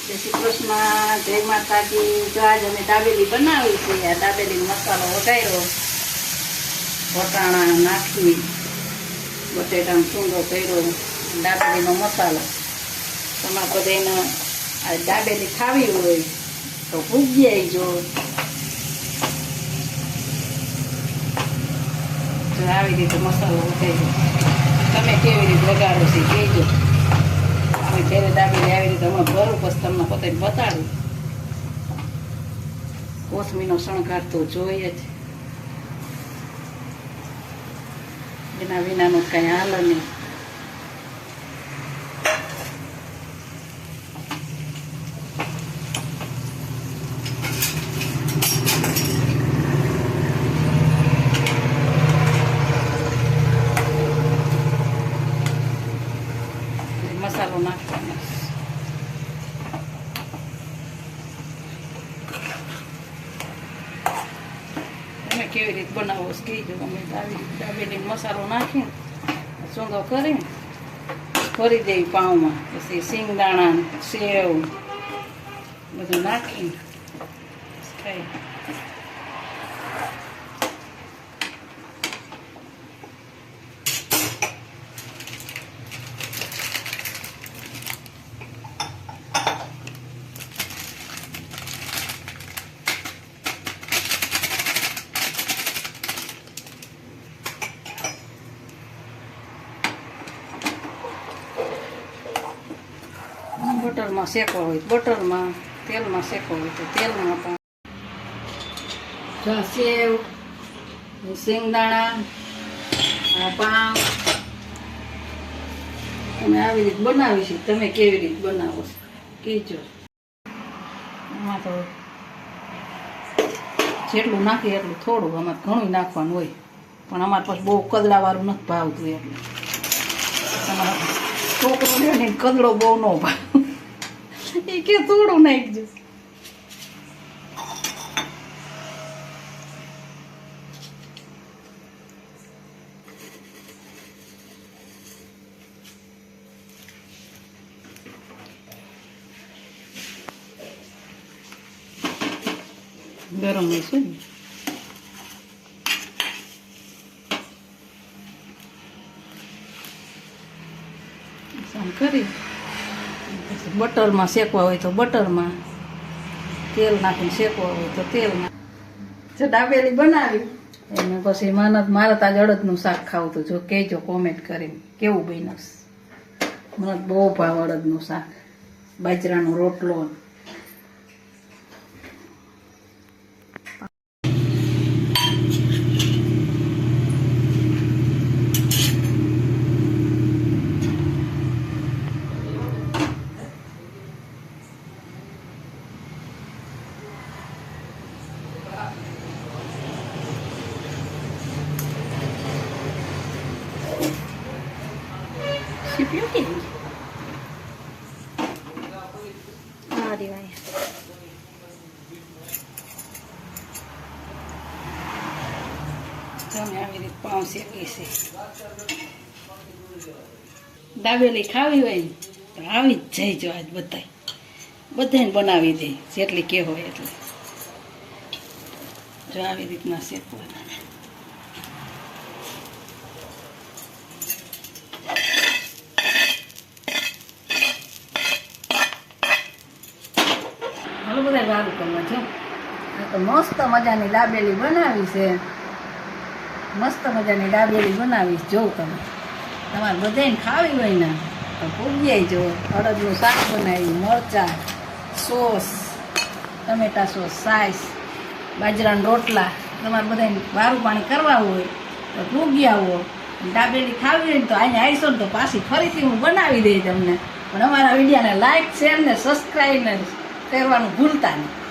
જય શ્રી કૃષ્ણ, જય માતાજી. જો આજ અમે દાબેલી બનાવી છે. આ દાબેલીનો મસાલો વઘાર્યો, વટાણા નાખી, બટેટાનો સૂંદો કર્યો, દાબેલીનો મસાલો. તમારે બધાને આ દાબેલી ખાવી હોય તો ભૂગી આવજો. આવી રીતે મસાલો વઘાર્યો. તમે કેવી રીતે વઘારો છે કહેજો. અમે ઘરે દાબેલી આવી રીતે અમે ભરું, પછી તમને પોતાને બતાડું. કોથમીનો શણગાર તો જોઈએ જ, એના વિનાનું કઈ હાલ નહીં. મસાલો નાખવાનો. તમે કેવી રીતે બનાવો કહીજો. અમે આવી રીતે દાબેલીનો મસાલો નાખીને સૂંદો કરીને ભરી દેવી પાઉંમાં. પછી સિંગદાણા, સેવ બધું નાખીને ખાઈ. બટરમાં શેકવા હોય બટરમાં, તેલમાં શેકવા હોય તો તેલમાં પણ. સેવ, સિંગદાણા, પાઉં અમે આવી રીતે બનાવી છે. તમે કેવી રીતે બનાવો છો કહેજો. આમાં તો જેટલું નાખીએ એટલું થોડું, આમાં ઘણું નાખવાનું હોય, પણ અમારે પાસે બહુ કદડાવાળું નથી ભાવતું. એટલે તમારા છોકરો ને કદડો બહુ ન ભાવ, એ કે થોડું નાખજો. ગરમ હશે ને આમ કરી. બટરમાં શેકવા હોય તો બટરમાં, તેલ નાખીને શેકવા હોય તો તેલમાં. જો દાબેલી બનાવી એને પછી મારે તાજ અડદનું શાક ખાવું તો જો કહેજો કોમેન્ટ કરીને કેવું બન્યું. મને બહુ ભાવ અડદનું શાક, બાજરાનો રોટલો. Sipyo din. Di ba yan? તમે આવી રીતે પાઉં શેકી છે. દાબેલી ખાવી હોય ને તો આવી જ જઈજો. આજ બધાને બનાવી દે જેટલી કે હોય એટલે. જો આવી રીતના શેકવાના. બધા વારું કરવા છો. આ તો મસ્ત મજાની દાબેલી બનાવી છે. મસ્ત મજાની દાબેલી બનાવી જોઉં. તમારે બધાને ખાવી હોય ને તો પૂગી જો. અડદનું શાક બનાવ્યું, મરચાં, સોસ, ટમેટા સોસ, સાઈસ, બાજરાના રોટલા. તમારે બધાને વારું પાણી કરવા હોય તો પૂગી આવો. દાબેલી ખાવી હોય ને તો અહીંયા આવીશો ને તો પાછી ફરીથી હું બનાવી દઈ તમને. પણ અમારા વિડીયોને લાઈક, શેર ને સબસ્ક્રાઈબ ને કરવાનું ભૂલતા નહીં.